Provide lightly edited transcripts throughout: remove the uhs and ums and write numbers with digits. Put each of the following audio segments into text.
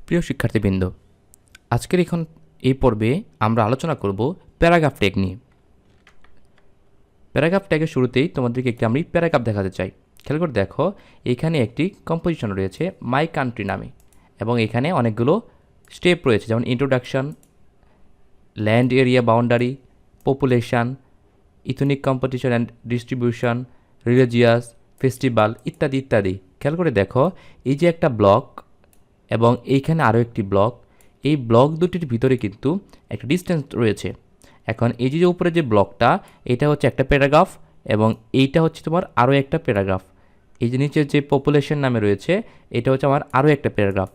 প্রিয় শিক্ষার্থীবৃন্দ, আজকের এই পর্বে আমরা আলোচনা করব প্যারাগ্রাফ ট্যাগ নিয়ে। প্যারাগ্রাফ ট্যাগের শুরুতেই তোমাদেরকে আমি প্যারাগ্রাফ দেখাতে চাই। খেয়াল করে দেখো, এখানে একটি কম্পোজিশন রয়েছে মাই কান্ট্রি নামে, এবং এখানে অনেকগুলো স্টেপ রয়েছে, যেমন introduction, land area boundary, population, ethnic competition and distribution, religious, festival ইত্যাদি ইত্যাদি। খেয়াল করে দেখো, এই যে একটা ব্লক এবং এইখানে আরও একটি ব্লক, এই ব্লক দুটির ভিতরে কিন্তু একটা ডিস্টেন্স রয়েছে। এখন এই যে উপরে যে ব্লকটা, এটা হচ্ছে একটা প্যারাগ্রাফ, এবং এইটা হচ্ছে তোমার আরও একটা প্যারাগ্রাফ। এই যে নিচের যে পপুলেশন নামে রয়েছে, এটা হচ্ছে আমার আরও একটা প্যারাগ্রাফ।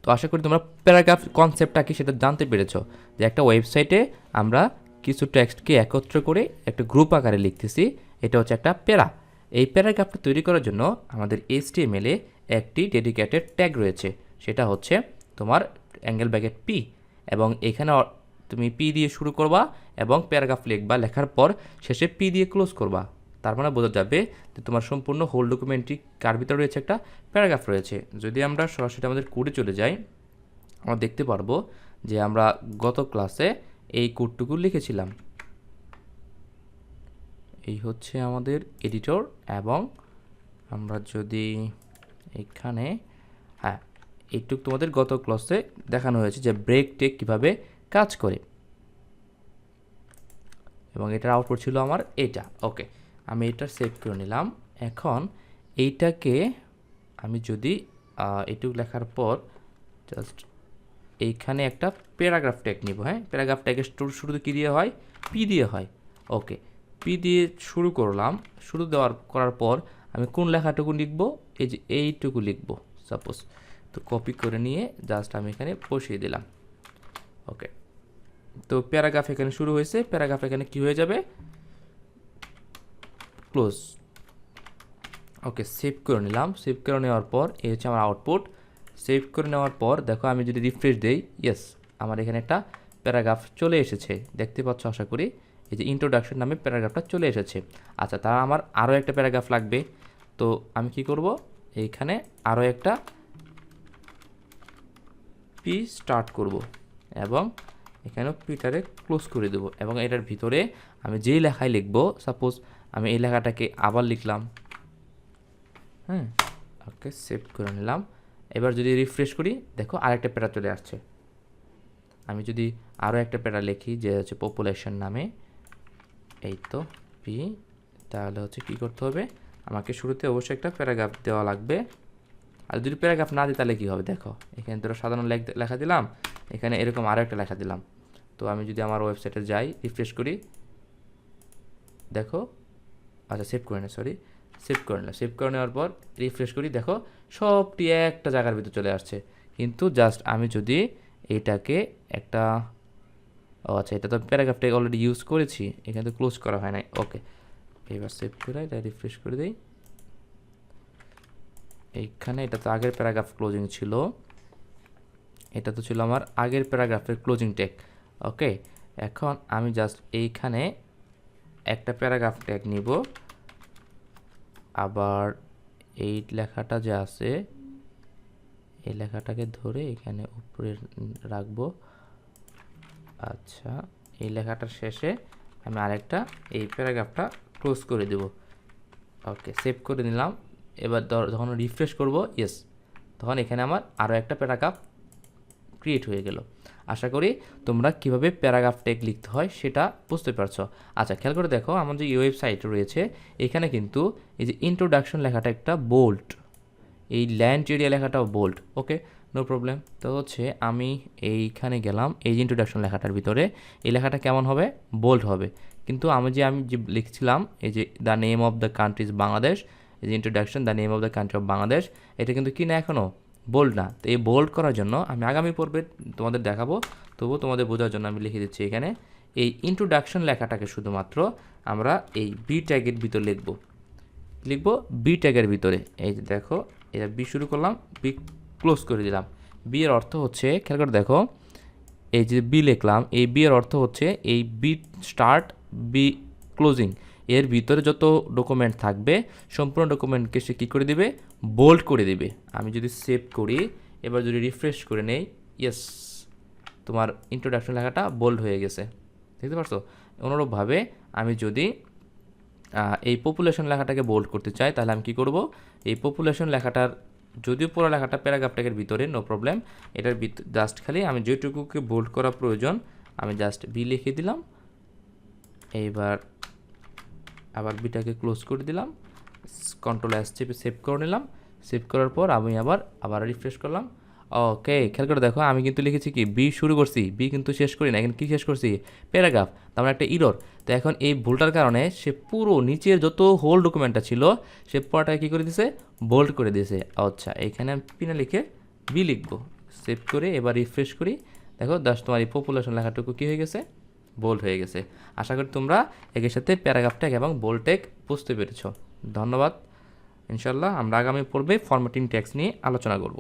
তো আশা করি তোমরা প্যারাগ্রাফ কনসেপ্টটা কি সেটা জানতে পেরেছো, যে একটা ওয়েবসাইটে আমরা কিছু টেক্সটকে একত্র করে একটা গ্রুপ আকারে লিখতেছি, এটা হচ্ছে একটা প্যারা। এই প্যারাগ্রাফটা তৈরি করার জন্য আমাদের HTML এ একটি ডেডিকেটেড ট্যাগ রয়েছে, সেটা হচ্ছে তোমার অ্যাঙ্গেল ব্র্যাকেট পি, এবং এখানে তুমি পি দিয়ে শুরু করবা এবং প্যারাগ্রাফ লিখবা, লেখার পর শেষে পি দিয়ে ক্লোজ করবা। তার মানে বোঝা যাবে যে তোমার সম্পূর্ণ হোল ডকুমেন্টটি কার ভিতরে রয়েছে, একটা প্যারাগ্রাফ রয়েছে। যদি আমরা সরাসরি আমাদের কোডে চলে যাই, আমরা দেখতে পারবো যে আমরা গত ক্লাসে এই কোডটুকু লিখেছিলাম। এই হচ্ছে আমাদের এডিটর, এবং আমরা যদি এখানে, হ্যাঁ, এইটুকু তোমাদের গত ক্লাসে দেখানো হয়েছে যে ব্রেক টেক কীভাবে কাজ করে, এবং এটার আউটপুট ছিল আমার এটা। ওকে, আমি এটা সেভ করে নিলাম। এখন এইটাকে আমি যদি এইটুকু লেখার পর জাস্ট এইখানে একটা প্যারাগ্রাফ ট্যাগ নিব। হ্যাঁ, প্যারাগ্রাফ ট্যাগের শুরুতে কী দিয়ে হয়? পি দিয়ে হয়। ওকে, পি দিয়ে শুরু করলাম। শুরু করার পর আমি কোন লেখাটুকু লিখব? এই যে এইটুকু লিখব সাপোজ। তো কপি করে নিয়ে জাস্ট আমি এখানে বসিয়ে দিলাম। ওকে, তো প্যারাগ্রাফ এখানে শুরু হয়েছে, প্যারাগ্রাফ এখানে কি হয়ে যাবে? ক্লোজ। ওকে, সেভ করে নিলাম। সেভ করে নেওয়ার পর এই হচ্ছে আমার আউটপুট। সেভ করে নেওয়ার পর দেখো, আমি যদি রিফ্রেশ দেই, ইয়েস, আমার এখানে একটা প্যারাগ্রাফ চলে এসেছে, দেখতে পাচ্ছ আশা করি। এই যে ইন্ট্রোডাকশন নামে প্যারাগ্রাফটা চলে এসেছে। আচ্ছা, তার আমার আরও একটা প্যারাগ্রাফ লাগবে। তো আমি কি করব? এইখানে আরও একটা পি স্টার্ট করব, এবং এখানেও পিটারে ক্লোজ করে দেবো, এবং এটার ভিতরে আমি যেই লেখায় লিখব, সাপোজ আমি এই লেখাটাকে আবার লিখলাম। হ্যাঁ, ওকে, সেভ করে নিলাম। এবার যদি রিফ্রেশ করি, দেখো আরেকটা প্যারা চলে আসছে। আমি যদি আরও একটা প্যারা লিখি, যে হচ্ছে পপুলেশন নামে, এই তো পি, তাহলে হচ্ছে কী করতে হবে? আমাকে শুরুতে অবশ্যই একটা প্যারাগ্রাফ দেওয়া লাগবে। আর যদি প্যারাগ্রাফ না দিই তাহলে কী হবে? দেখো, এখানে ধরো সাধারণ লেখা দিলাম, এখানে এরকম আরও একটা লেখা দিলাম। তো আমি যদি আমার ওয়েবসাইটে যাই, রিফ্রেশ করি, দেখো, আচ্ছা সেভ করে নে, সরি, সেভ করে নিলাম। সেভ করে নেওয়ার পর রিফ্রেশ করি, দেখো সবটি একটা জায়গার ভিতর চলে আসছে। কিন্তু জাস্ট আমি যদি এইটাকে একটা, ও আচ্ছা, এটা তো প্যারাগ্রাফটা অলরেডি ইউজ করেছি, এখানে তো ক্লোজ করা হয় নাই। ওকে, এবার সেভ করে এটা রিফ্রেশ করে দিই। এইখানে এটা তো আগের প্যারাগ্রাফ ক্লোজিং ছিল, এটা তো ছিল আমার আগের প্যারাগ্রাফের ক্লোজিং ট্যাগ। ওকে, এখন আমি জাস্ট এইখানে একটা প্যারাগ্রাফ ট্যাগ নিব, আবার এই লেখাটা যে আছে, এই লেখাটাকে ধরে এখানে উপরে রাখবো। আচ্ছা, এই লেখাটার শেষে আমি আরেকটা এই প্যারাগ্রাফটা ক্লোজ করে দেব। ওকে, সেভ করে নিলাম। এবার যখন রিফ্রেশ করব, ইয়েস, তখন এখানে আমার আরও একটা প্যারাগ্রাফ ক্রিয়েট হয়ে গেল। আশা করি তোমরা কিভাবে প্যারাগ্রাফ ট্যাগ লিখতে হয় সেটা বুঝতে পারছো। আচ্ছা, খেয়াল করে দেখো, আমার যে ওয়েবসাইট রয়েছে, এখানে কিন্তু এই যে ইন্ট্রোডাকশন লেখাটা একটা বোল্ড, এই ল্যান্ড এরিয়া লেখাটাও বোল্ড। ওকে, নো প্রবলেম। তো হচ্ছে আমি এইখানে গেলাম, এই যে ইন্ট্রোডাকশন লেখাটার ভিতরে এই লেখাটা কেমন হবে? বোল্ড হবে। কিন্তু আমি যে লিখছিলাম, এই যে the name of the country is Bangladesh, এই যে introduction, the name of the country of Bangladesh, এটা কিন্তু কি না, এখনও বোল্ড না। তো এই বোল্ড করার জন্য আমি আগামী পর্বে তোমাদের দেখাবো, তবুও তোমাদের বোঝার জন্য আমি লিখে দিচ্ছি এখানে এই ইন্ট্রোডাকশন লেখাটাকে শুধুমাত্র আমরা এই বি ট্যাগের ভিতর লিখবো বি ট্যাগের ভিতরে। এই যে দেখো, এটা বি শুরু করলাম, বি ক্লোজ করে দিলাম। বি এর অর্থ হচ্ছে, খেয়াল করে দেখো, এই যে বি লিখলাম, এই বি এর অর্থ হচ্ছে এই বি স্টার্ট, বি ক্লোজিং, এর ভিতরে যত ডকুমেন্ট থাকবে সম্পূর্ণ ডকুমেন্টকে সে কী করে দিবে, বোল্ড করে দিবে। আমি যদি সেভ করি, এবার যদি রিফ্রেশ করে নেই, ইয়েস, তোমার ইন্ট্রোডাকশন লেখাটা বোল্ড হয়ে গেছে, দেখতে পারছো। অনুরূপভাবে আমি যদি এই পপুলেশন লেখাটাকে বোল্ড করতে চাই, তাহলে আমি কী করব, এই পপুলেশন লেখাটার, যদিও পুরো লেখাটা প্যারাগ্রাফ ট্যাগের ভিতরে, নো প্রবলেম, এটার জাস্ট খালি আমি যেটুকুকে বোল্ড করা প্রয়োজন আমি জাস্ট বি লিখে দিলাম। এইবার আবার বিটাকে ক্লোজ করে দিলাম, কন্ট্রোল এস চেপে সেভ করে নিলাম। সেভ করার পর আমি আবার রিফ্রেশ করলাম। ওকে, খেয়াল করে দেখো আমি কিন্তু লিখেছি কি বি শুরু করছি, বি কিন্তু শেষ করি না, এখন কি শেষ করছি, প্যারাগ্রাফ, তার মানে একটা ইরর। তো এখন এই ভুলটার কারণে সে পুরো নিচের যত হোল ডকুমেন্টটা ছিল সে পুরোটাকে কী করে দিয়েছে, বোল্ড করে দিয়েছে। আচ্ছা, এখানে আমি পি না লিখে বি লিখবো, সেভ করে এবার রিফ্রেশ করি, দেখো জাস্ট তোমার এই পপুলেশন লেখাটুকু কী হয়ে গেছে, বোল্ড হয়ে গেছে। আশা করি তোমরা একের সাথে প্যারাগ্রাফ ট্যাগ এবং বোল্ড ট্যাগ বুঝতে পেরেছ। ধন্যবাদ। ইনশাল্লাহ আমরা আগামী পর্বে ফরম্যাটিং ট্যাক্স নিয়ে আলোচনা করব।